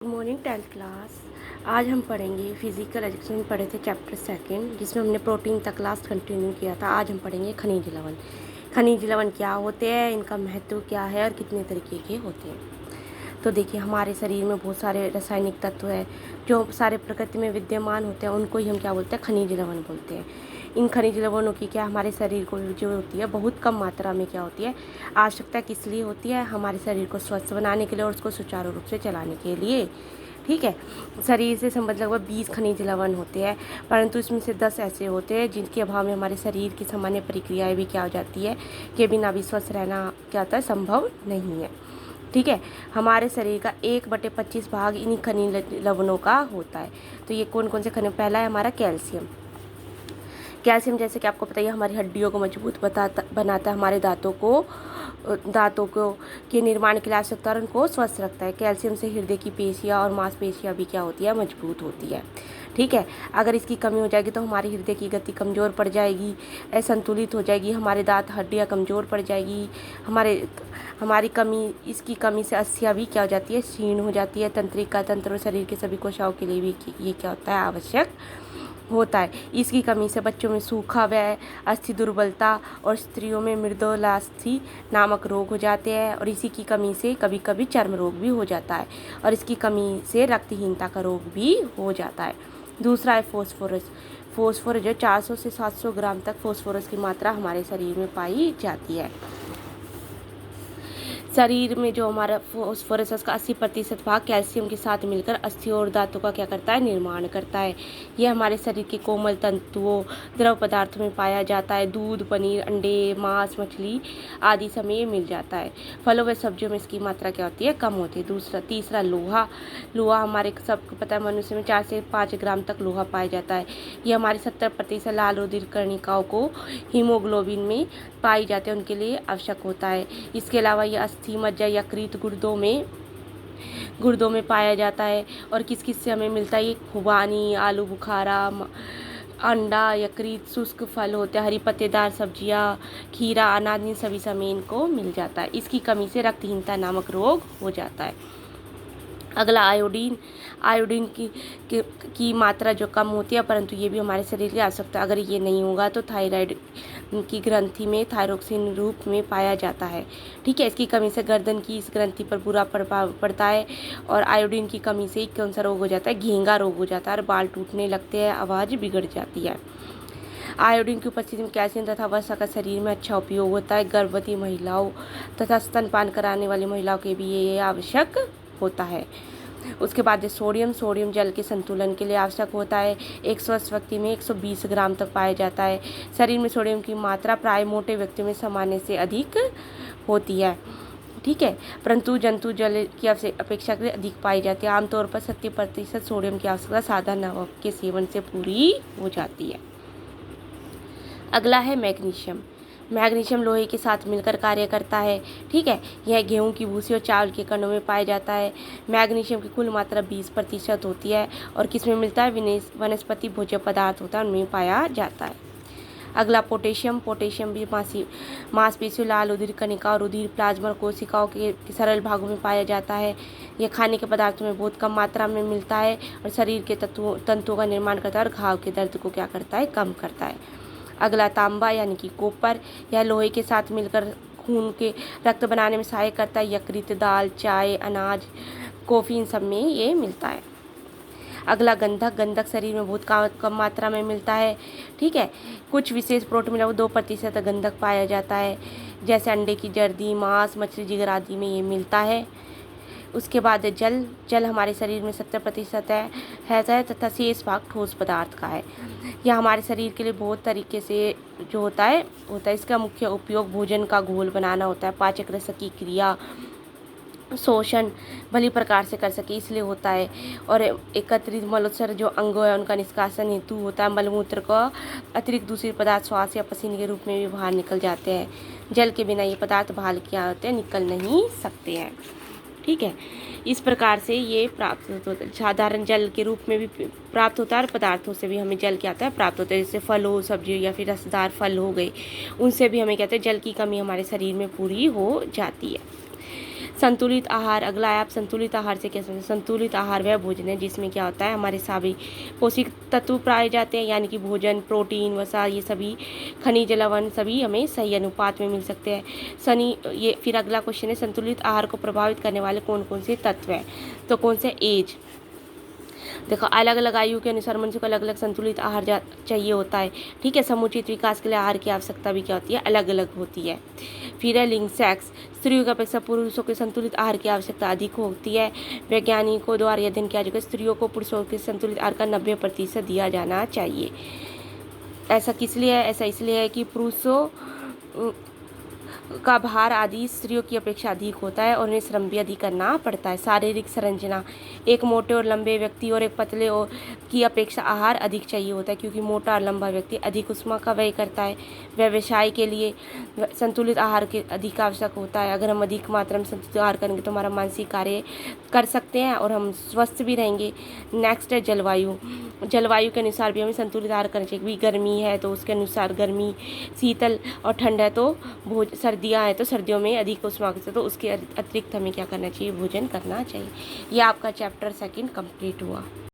Good morning 10th class. आज हम पढ़ेंगे फिजिकल एजुकेशन में पढ़े थे चैप्टर सेकंड, जिसमें हमने प्रोटीन तक क्लास कंटिन्यू किया था। आज हम पढ़ेंगे खनिज लवण। खनिज लवण क्या होते हैं, इनका महत्व क्या है और कितने तरीके के होते हैं। तो देखिए, हमारे शरीर में बहुत सारे रासायनिक तत्व हैं जो सारे प्रकृति में विद्यमान होते हैं, उनको ही हम क्या बोलते हैं, खनिज लवण बोलते हैं। इन खनिज लवणों की क्या हमारे शरीर को जो होती है बहुत कम मात्रा में क्या होती है, आवश्यकता किस लिए होती है, हमारे शरीर को स्वस्थ बनाने के लिए और उसको सुचारू रूप से चलाने के लिए। ठीक है, शरीर से संबंधित लगभग 20 खनिज लवण होते हैं, परंतु इसमें से 10 ऐसे होते हैं जिनके अभाव में हमारे शरीर की सामान्य प्रक्रियाएं भी क्या हो जाती है, के बिना भी स्वस्थ रहना क्या होता है, संभव नहीं है। ठीक है, हमारे शरीर का 1/25 भाग इन्हीं खनिज लवणों का होता है। तो ये कौन कौन से खनिज, पहला है हमारा कैल्शियम। कैल्शियम जैसे कि आपको पता ही है, हमारी हड्डियों को मजबूत बनाता है, हमारे दांतों को के निर्माण के लिए आवश्यकता और उनको स्वस्थ रखता है। कैल्शियम से हृदय की पेशियाँ और मांसपेशियाँ भी क्या होती है, मजबूत होती है। ठीक है, अगर इसकी कमी हो जाएगी तो हमारी हृदय की गति कमज़ोर पड़ जाएगी, असंतुलित हो जाएगी, हमारे दांत हड्डियाँ कमज़ोर पड़ जाएगी, इसकी कमी से अस्थियाँ भी क्या हो जाती है, क्षीण हो जाती है। तंत्रिका तंत्र और शरीर के सभी कोशिकाओं के लिए भी ये क्या होता है, आवश्यक होता है। इसकी कमी से बच्चों में सूखा व अस्थि दुर्बलता और स्त्रियों में मृदुलास्थि नामक रोग हो जाते हैं, और इसी की कमी से कभी कभी चर्म रोग भी हो जाता है, और इसकी कमी से रक्तहीनता का रोग भी हो जाता है। दूसरा है फोस्फोरस। फोस्फोरस जो 400 से 700 ग्राम तक फोस्फोरस की मात्रा हमारे शरीर में पाई जाती है। शरीर में जो हमारा फोस्फोरस का 80% भाग कैल्शियम के साथ मिलकर अस्थियों और दांतों का क्या करता है, निर्माण करता है। यह हमारे शरीर के कोमल तंतुओं, द्रव पदार्थों में पाया जाता है। दूध, पनीर, अंडे, मांस, मछली आदि सब में मिल जाता है। फलों व सब्जियों में इसकी मात्रा क्या होती है, कम होती है। तीसरा लोहा। लोहा हमारे सबको पता है, मनुष्य में 4 से 5 ग्राम तक लोहा पाया जाता है। यह हमारी 70% लाल रुधिर कणिकाओं को हीमोग्लोबिन में पाई जाते हैं, उनके लिए आवश्यक होता है। इसके अलावा यह अस्थि, मज्जा, यकृत, गुर्दों में पाया जाता है। और किस किस से हमें मिलता है, ये खुबानी, आलू बुखारा, अंडा, यकृत, शुष्क फल होते हैं, हरी पत्तेदार सब्जियां, खीरा, अनाज, इन सभी से हमें इनको मिल जाता है। इसकी कमी से रक्तहीनता नामक रोग हो जाता है। अगला आयोडीन। आयोडीन की मात्रा जो कम होती है, परंतु ये भी हमारे शरीर की आवश्यकता, अगर ये नहीं होगा तो थायराइड की ग्रंथि में थायरोक्सिन रूप में पाया जाता है। ठीक है, इसकी कमी से गर्दन की इस ग्रंथि पर बुरा प्रभाव पड़ता है, और आयोडीन की कमी से कौन सा रोग हो जाता है, घेंगा रोग हो जाता है, और बाल टूटने लगते हैं, आवाज़ बिगड़ जाती है। आयोडीन की उपस्थिति में कैल्शियम तथा वसा का शरीर में अच्छा उपयोग होता है। गर्भवती महिलाओं तथा स्तनपान कराने वाली महिलाओं के भी ये आवश्यक होता है। उसके बाद सोडियम जल के संतुलन के लिए आवश्यक होता है। एक स्वस्थ व्यक्ति में 120 ग्राम तक पाया जाता है। शरीर में सोडियम की मात्रा प्राय मोटे व्यक्तियों में सामान्य से अधिक होती है। ठीक है, परंतु जंतु जल की अपेक्षा के अधिक पाई जाती है। आमतौर पर 70% सोडियम की आवश्यकता साधारण नमक के सेवन से पूरी हो जाती है। अगला है मैग्नीशियम। मैग्नीशियम लोहे के साथ मिलकर कार्य करता है। ठीक है, यह गेहूं की भूसी और चावल के कणों में पाया जाता है। मैग्नीशियम की कुल मात्रा 20% होती है, और किसमें मिलता है, वनस्पति भोज्य पदार्थ होता है, उनमें पाया जाता है। अगला पोटेशियम। पोटेशियम भी मांसपेशियों, लाल रुधिर कणिका और रुधिर प्लाज्मा कोशिकाओं के सरल भागों में पाया जाता है। यह खाने के पदार्थों में बहुत कम मात्रा में मिलता है, और शरीर के तंतुओं का निर्माण करता है, और घाव के दर्द को क्या करता है, कम करता है। अगला तांबा यानी कि कॉपर। यह लोहे के साथ मिलकर खून के रक्त बनाने में सहायता करता है। यकृत, दाल, चाय, अनाज, कॉफ़ी, इन सब में ये मिलता है। अगला गंधक। गंधक शरीर में बहुत कम मात्रा में मिलता है। ठीक है, कुछ विशेष प्रोटीन में 2% गंधक पाया जाता है, जैसे अंडे की जर्दी, मांस, मछली, जिगर आदि में ये मिलता है। उसके बाद जल मुझे शरीर में 70% है तथा शेष भाग ठोस पदार्थ का है। यह हमारे शरीर के लिए बहुत तरीके से जो होता है। इसका मुख्य उपयोग भोजन का घोल बनाना होता है, पाचक रस की क्रिया, शोषण भली प्रकार से कर सके इसलिए होता है, और एकत्रित मलोत्सर्ग जो अंग है उनका निष्कासन हेतु होता है। मलमूत्र का अतिरिक्त दूसरे पदार्थ श्वास या पसीने के रूप में भी बाहर निकल जाते हैं। जल के बिना ये पदार्थ बाहर क्या होते हैं, निकल नहीं सकते हैं। ठीक है, इस प्रकार से ये प्राप्त होता है। साधारण जल के रूप में भी प्राप्त होता है, और पदार्थों से भी हमें जल क्या आता है, प्राप्त होता है। जैसे फल हो, सब्जी या फिर रसदार फल हो गए, उनसे भी हमें कहते हैं जल की कमी हमारे शरीर में पूरी हो जाती है। संतुलित आहार, अगला है आप संतुलित आहार से क्या समझते हैं। संतुलित आहार वह भोजन है जिसमें क्या होता है, हमारे सभी पौष्टिक तत्व पाए जाते हैं, यानी कि भोजन, प्रोटीन, वसा, ये सभी खनिज, लवण सभी हमें सही अनुपात में मिल सकते हैं। ये फिर अगला क्वेश्चन है, संतुलित आहार को प्रभावित करने वाले कौन कौन से तत्व हैं। तो कौन से एज, देखो अलग अलग आयु के अनुसार मनुष्य को अलग अलग संतुलित आहार चाहिए होता है। ठीक है, समुचित विकास के लिए आहार की आवश्यकता भी क्या होती है, अलग अलग होती है। फिर है लिंग, सेक्स, स्त्रियों की अपेक्षा पुरुषों के संतुलित आहार की आवश्यकता अधिक होती है। वैज्ञानिकों द्वारा अध्ययन किया जाएगा, स्त्रियों को पुरुषों के संतुलित आहार का 90% दिया जाना चाहिए। ऐसा किस लिए है, ऐसा इसलिए है कि पुरुषों का भार आदि स्त्रियों की अपेक्षा अधिक होता है और उन्हें श्रम भी अधिक करना पड़ता है। शारीरिक संरचना, एक मोटे और लंबे व्यक्ति और एक पतले और की अपेक्षा आहार अधिक चाहिए होता है, क्योंकि मोटा और लंबा व्यक्ति अधिक ऊष्मा का व्यय करता है। व्यवसाय के लिए संतुलित आहार के अधिक आवश्यक होता है। अगर हम अधिक मात्रा में संतुलित आहार करेंगे तो हमारा मानसिक कार्य कर सकते हैं और हम स्वस्थ भी रहेंगे। नेक्स्ट है जलवायु, जलवायु के अनुसार भी हमें संतुलित आहार करना चाहिए। गर्मी है तो उसके अनुसार गर्मी, शीतल और ठंड है तो सर्दियाँ हैं तो सर्दियों में अधिक उष्मा से, तो उसके अतिरिक्त हमें क्या करना चाहिए, भोजन करना चाहिए। यह आपका चैप्टर 2 कंप्लीट हुआ।